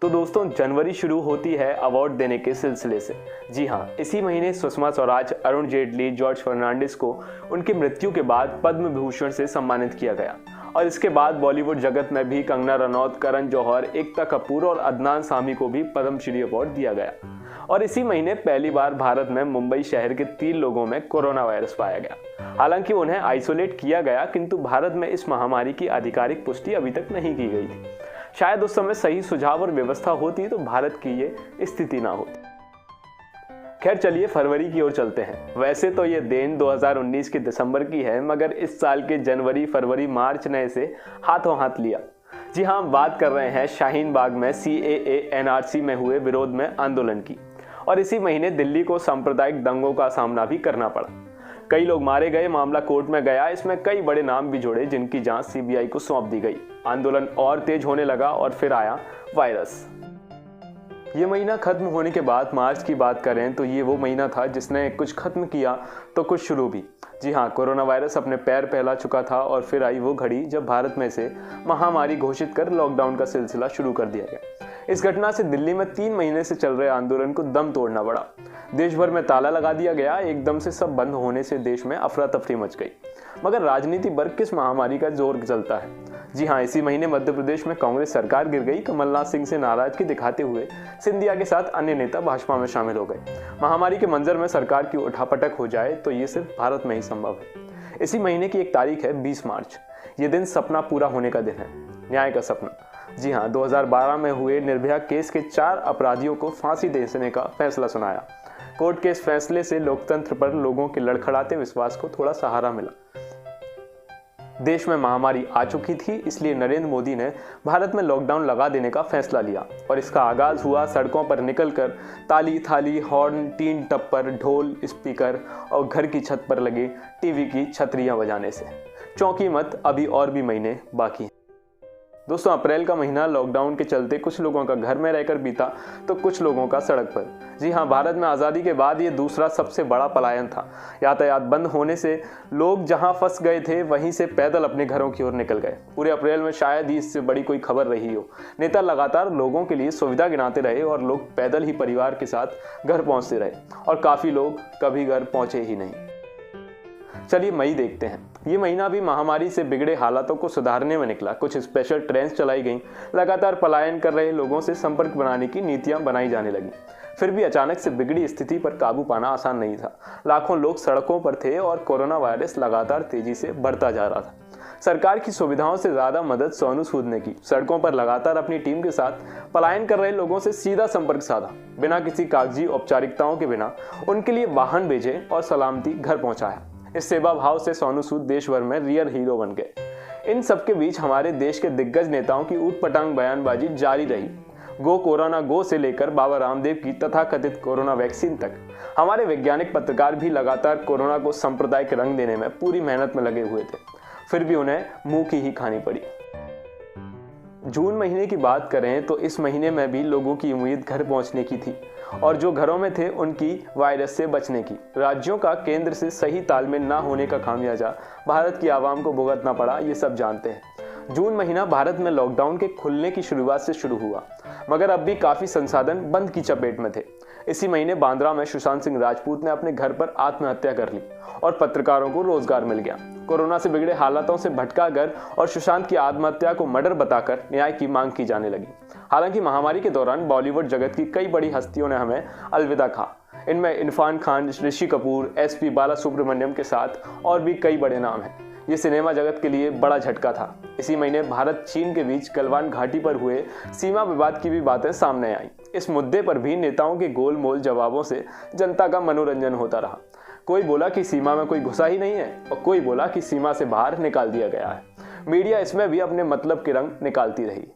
तो दोस्तों, जनवरी शुरू होती है अवार्ड देने के सिलसिले से। जी हाँ, इसी महीने सुषमा स्वराज, अरुण जेटली, जॉर्ज फर्नांडिस को उनकी मृत्यु के बाद पद्म विभूषण से सम्मानित किया गया। और इसके बाद बॉलीवुड जगत में भी कंगना रनौत, करण जौहर, एकता कपूर और अदनान सामी को भी पद्मश्री अवार्ड दिया गया। और इसी महीने पहली बार भारत में मुंबई शहर के 3 लोगों में कोरोना वायरस पाया गया। हालांकि उन्हें आइसोलेट किया गया, किंतु भारत में इस महामारी की आधिकारिक पुष्टि अभी तक नहीं की गई थी। शायद उस समय सही सुझाव और व्यवस्था होती तो भारत की ये स्थिति ना होती। खैर, चलिए फरवरी की ओर चलते हैं। वैसे तो ये देन 2019 के दिसंबर की है, मगर इस साल के जनवरी, फरवरी, मार्च ने इसे हाथों हाथ लिया। जी हाँ, हम बात कर रहे हैं शाहीन बाग में CAA NRC में हुए विरोध में आंदोलन की। और इसी महीने दिल्ली को सांप्रदायिक दंगों का सामना भी करना पड़ा। कई लोग मारे गए, मामला कोर्ट में गया। इसमें कई बड़े नाम भी जुड़े, जिनकी जांच CBI को सौंप दी गई। आंदोलन और तेज होने लगा और फिर आया वायरस। ये महीना खत्म होने के बाद मार्च की बात करें तो ये वो महीना था जिसने कुछ खत्म किया तो कुछ शुरू भी। जी हाँ, कोरोना वायरस अपने पैर फैला चुका था और फिर आई वो घड़ी जब भारत में से महामारी घोषित कर लॉकडाउन का सिलसिला शुरू कर दिया गया। इस घटना से दिल्ली में 3 महीने से चल रहे आंदोलन को दम तोड़ना पड़ा। देश भर में ताला लगा दिया गया। एकदम से सब बंद होने से देश में अफरा तफरी मच गई। मगर राजनीति पर किस महामारी का जोर चलता है। जी हाँ, इसी महीने मध्य प्रदेश में कांग्रेस सरकार गिर गई। कमलनाथ सिंह से नाराजगी दिखाते हुए सिंधिया के साथ अन्य नेता भाजपा में शामिल हो गए। महामारी के मंजर में सरकार की उठापटक हो जाए तो ये सिर्फ भारत में ही संभव है। इसी महीने की एक तारीख है 20 मार्च। ये दिन सपना पूरा होने का दिन है, न्याय का सपना। जी हाँ, 2012 में हुए निर्भया केस के 4 अपराधियों को फांसी देने का फैसला सुनाया। कोर्ट के इस फैसले से लोकतंत्र पर लोगों के लड़खड़ाते विश्वास को थोड़ा सहारा मिला। देश में महामारी आ चुकी थी, इसलिए नरेंद्र मोदी ने भारत में लॉकडाउन लगा देने का फैसला लिया। और इसका आगाज हुआ सड़कों पर निकलकर ताली, थाली, हॉर्न, टीन टप्पर, ढोल, स्पीकर और घर की छत पर लगे टीवी की छतरियां बजाने से। चौंकी मत, अभी और भी महीने बाकी हैं। दोस्तों, अप्रैल का महीना लॉकडाउन के चलते कुछ लोगों का घर में रहकर बीता तो कुछ लोगों का सड़क पर। जी हाँ, भारत में आज़ादी के बाद ये दूसरा सबसे बड़ा पलायन था। यातायात बंद होने से लोग जहां फंस गए थे वहीं से पैदल अपने घरों की ओर निकल गए। पूरे अप्रैल में शायद ही इससे बड़ी कोई खबर रही हो। नेता लगातार लोगों के लिए सुविधा गिनाते रहे और लोग पैदल ही परिवार के साथ घर पहुंचते रहे और काफ़ी लोग कभी घर पहुंचे ही नहीं। चलिए मई देखते हैं। ये महीना भी महामारी से बिगड़े हालातों को सुधारने में निकला। कुछ स्पेशल ट्रेन्स चलाई गईं। लगातार पलायन कर रहे लोगों से संपर्क बनाने की नीतियां बनाई जाने लगीं। फिर भी अचानक से बिगड़ी स्थिति पर काबू पाना आसान नहीं था। लाखों लोग सड़कों पर थे और कोरोना वायरस लगातार तेजी से बढ़ता जा रहा था। सरकार की सुविधाओं से ज्यादा मदद सोनू सूद ने की। सड़कों पर लगातार अपनी टीम के साथ पलायन कर रहे लोगों से सीधा संपर्क साधा। बिना किसी कागजी औपचारिकताओं के बिना उनके लिए वाहन भेजे और सलामती घर पहुंचाया। इस सेवा भाव से सोनू सूद देश भर में रियल हीरो बन गए। इन सबके बीच हमारे देश के दिग्गज नेताओं की ऊटपटांग बयानबाजी जारी रही। गो कोरोना गो से लेकर बाबा रामदेव की तथाकथित कोरोना वैक्सीन तक हमारे वैज्ञानिक पत्रकार भी लगातार कोरोना को सांप्रदायिक रंग देने में पूरी मेहनत में लगे हुए थे। फिर भी उन्हें मुंह की ही खानी पड़ी। जून महीने की बात करें तो इस महीने में भी लोगों की उम्मीद घर पहुंचने की थी और जो घरों में थे उनकी वायरस से बचने की। राज्यों का केंद्र से सही तालमेल ना होने का खामियाजा भारत की आवाम को भुगतना पड़ा, ये सब जानते हैं। जून महीना भारत में लॉकडाउन के खुलने की शुरुआत से शुरू हुआ, मगर अब भी काफी संसाधन बंद की चपेट में थे। इसी महीने बांद्रा में सुशांत सिंह राजपूत ने अपने घर पर आत्महत्या कर ली और पत्रकारों को रोजगार मिल गया। कोरोना से बिगड़े हालातों से भटका कर और सुशांत की आत्महत्या को मर्डर बताकर न्याय की मांग की जाने लगी। हालांकि महामारी के दौरान बॉलीवुड जगत की कई बड़ी हस्तियों ने हमें अलविदा कहा। इनमें इरफान खान, ऋषि कपूर, SP बालासुब्रमण्यम के साथ और भी कई बड़े नाम हैं। ये सिनेमा जगत के लिए बड़ा झटका था। इसी महीने भारत चीन के बीच गलवान घाटी पर हुए सीमा विवाद की भी बातें सामने आई। इस मुद्दे पर भी नेताओं के गोलमोल जवाबों से जनता का मनोरंजन होता रहा। कोई बोला कि सीमा में कोई घुसा ही नहीं है और कोई बोला कि सीमा से बाहर निकाल दिया गया है। मीडिया इसमें भी अपने मतलब के रंग निकालती रही।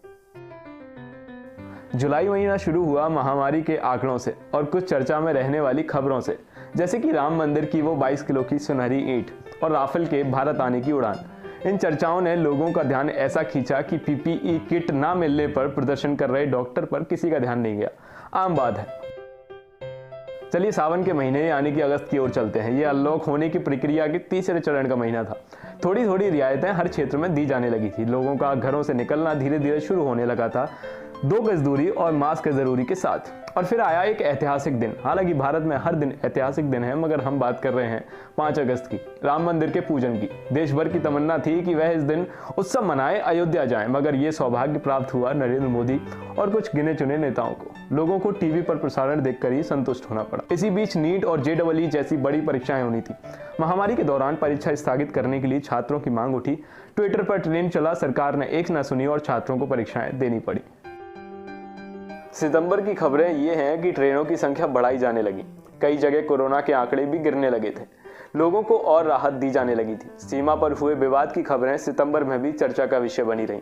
जुलाई महीना शुरू हुआ महामारी के आंकड़ों से और कुछ चर्चा में रहने वाली खबरों से, जैसे कि राम मंदिर की वो 22 किलो की सुनहरी ईंट और राफेल के भारत आने की उड़ान। इन चर्चाओं ने लोगों का ध्यान ऐसा खींचा कि PPE किट ना मिलने पर प्रदर्शन कर रहे डॉक्टर पर किसी का ध्यान नहीं गया। आम बात है। चलिए सावन के महीने यानी कि अगस्त की ओर चलते हैं। ये अनलॉक होने की प्रक्रिया के तीसरे चरण का महीना था। थोड़ी थोड़ी रियायतें हर क्षेत्र में दी जाने लगी थी। लोगों का घरों से निकलना धीरे धीरे शुरू होने लगा था, 2 गज दूरी और मास्क जरूरी के साथ। और फिर आया एक ऐतिहासिक दिन। हालांकि भारत में हर दिन ऐतिहासिक दिन है, मगर हम बात कर रहे हैं 5 अगस्त की, राम मंदिर के पूजन की। देश भर की तमन्ना थी कि वह इस दिन उत्सव मनाए, अयोध्या जाएं, मगर ये सौभाग्य प्राप्त हुआ नरेंद्र मोदी और कुछ गिने चुने नेताओं को। लोगों को टीवी पर प्रसारण देखकर ही संतुष्ट होना पड़ा। इसी बीच नीट और JEE जैसी बड़ी परीक्षाएं होनी थी। महामारी के दौरान परीक्षा स्थगित करने के लिए छात्रों की मांग उठी। ट्विटर पर ट्रेंड चला, सरकार ने एक न सुनी और छात्रों को परीक्षाएं देनी पड़ी। सितंबर की खबरें ये हैं कि ट्रेनों की संख्या बढ़ाई जाने लगी। कई जगह कोरोना के आंकड़े भी गिरने लगे थे। लोगों को और राहत दी जाने लगी थी। सीमा पर हुए विवाद की खबरें सितंबर में भी चर्चा का विषय बनी रहीं।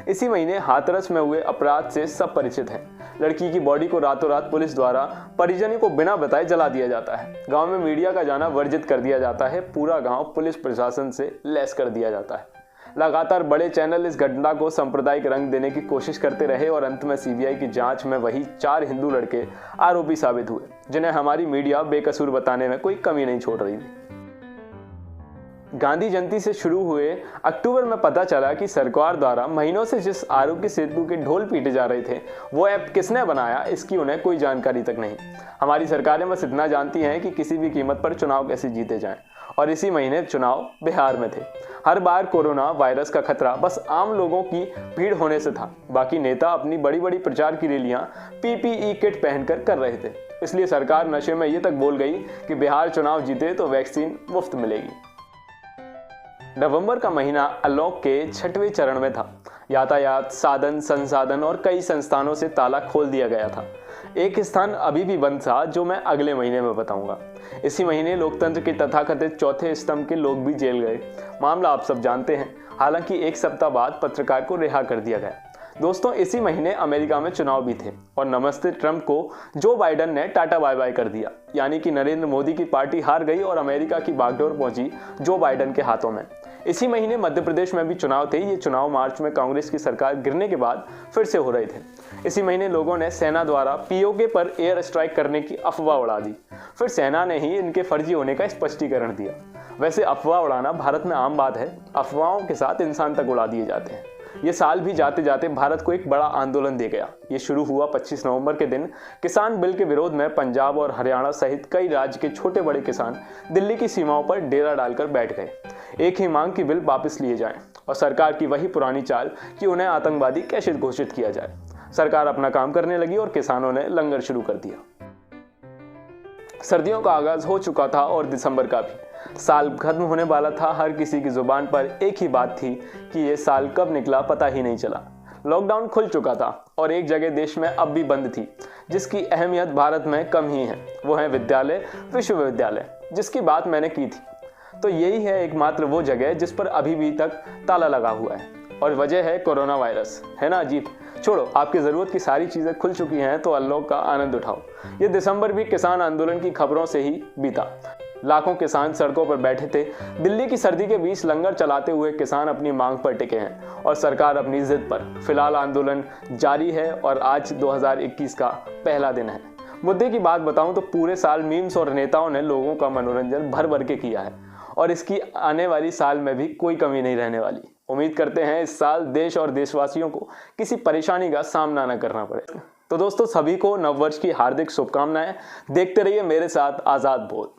इसी महीने हाथरस में हुए अपराध से सब परिचित हैं। लड़की की बॉडी को रातों रात पुलिस द्वारा परिजनों को बिना बताए जला दिया जाता है। गांव में मीडिया का जाना वर्जित कर दिया जाता है। पूरा गांव पुलिस प्रशासन से लैस कर दिया जाता है। लगातार बड़े चैनल इस घटना को सांप्रदायिक रंग देने की कोशिश करते रहे और अंत में CBI की जांच में वही 4 हिंदू लड़के आरोपी साबित हुए, जिन्हें हमारी मीडिया बेकसूर बताने में कोई कमी नहीं छोड़ रही थी। गांधी जयंती से शुरू हुए अक्टूबर में पता चला कि सरकार द्वारा महीनों से जिस आरोग्य सेतु के ढोल पीटे जा रहे थे, वो ऐप किसने बनाया, इसकी उन्हें कोई जानकारी तक नहीं। हमारी सरकारें बस इतना जानती हैं कि किसी भी कीमत पर चुनाव कैसे जीते जाएं। और इसी महीने चुनाव बिहार में थे। हर बार कोरोना वायरस का खतरा बस आम लोगों की भीड़ होने से था। बाकी नेता अपनी बड़ी बड़ी प्रचार की रैलियां PPE किट पहनकर कर रहे थे। इसलिए सरकार नशे में ये तक बोल गई कि बिहार चुनाव जीते तो वैक्सीन मुफ्त मिलेगी। नवंबर का महीना अनलॉक के 6वें चरण में था। यातायात, साधन, संसाधन और कई संस्थानों से ताला खोल दिया गया था। एक स्थान अभी भी बंद था, जो मैं अगले महीने में बताऊंगा। इसी महीने लोकतंत्र के तथाकथित चौथे स्तंभ के लोग भी जेल गए। मामला आप सब जानते हैं। हालांकि 1 सप्ताह बाद पत्रकार को रिहा कर दिया गया। दोस्तों, इसी महीने अमेरिका में चुनाव भी थे और नमस्ते ट्रंप को जो बाइडन ने टाटा बाय बाय कर दिया। यानी कि नरेंद्र मोदी की पार्टी हार गई और अमेरिका की बागडोर पहुंची जो बाइडन के हाथों में। इसी महीने मध्य प्रदेश में भी चुनाव थे। ये चुनाव मार्च में कांग्रेस की सरकार गिरने के बाद फिर से हो रहे थे। इसी महीने लोगों ने सेना द्वारा POK पर एयर स्ट्राइक करने की अफवाह उड़ा दी। फिर सेना ने ही इनके फर्जी होने का स्पष्टीकरण दिया। वैसे अफवाह उड़ाना भारत में आम बात है। अफवाहों के साथ इंसान तक उड़ा दिए जाते हैं। ये साल भी जाते जाते भारत को एक बड़ा आंदोलन दे गया। ये शुरू हुआ 25 नवंबर के दिन। किसान बिल के विरोध में पंजाब और हरियाणा सहित कई राज्य के छोटे बड़े किसान दिल्ली की सीमाओं पर डेरा डालकर बैठ गए। एक ही मांग कि बिल वापस लिए जाएं और सरकार की वही पुरानी चाल कि उन्हें आतंकवादी कैसे घोषित किया जाए। सरकार अपना काम करने लगी और किसानों ने लंगर शुरू कर दिया। सर्दियों का आगाज हो चुका था और दिसंबर का भी। साल खत्म होने वाला था। हर किसी की जुबान पर एक ही बात थी कि ये साल कब निकला पता ही नहीं चला। लॉकडाउन खुल चुका था और एक जगह देश में अब भी बंद थी, जिसकी अहमियत भारत में कम ही है। वो है विद्यालय, विश्वविद्यालय, जिसकी बात मैंने की थी। तो यही है एकमात्र वो जगह जिस पर अभी भी तक ताला लगा हुआ है और वजह है कोरोना वायरस। है ना अजीब? छोड़ो, आपकी ज़रूरत की सारी चीज़ें खुल चुकी हैं तो अनलॉक का आनंद उठाओ। ये दिसंबर भी किसान आंदोलन की खबरों से ही बीता। लाखों किसान सड़कों पर बैठे थे। दिल्ली की सर्दी के बीच लंगर चलाते हुए किसान अपनी मांग पर टिके हैं और सरकार अपनी जिद पर। फिलहाल आंदोलन जारी है और आज 2021 का पहला दिन है। मुद्दे की बात बताऊं तो पूरे साल मीम्स और नेताओं ने लोगों का मनोरंजन भर भर के किया है और इसकी आने वाली साल में भी कोई कमी नहीं रहने वाली। उम्मीद करते हैं इस साल देश और देशवासियों को किसी परेशानी का सामना न करना पड़े। तो दोस्तों, सभी को नववर्ष की हार्दिक शुभकामनाएं। देखते रहिए मेरे साथ आज़ाद बोल।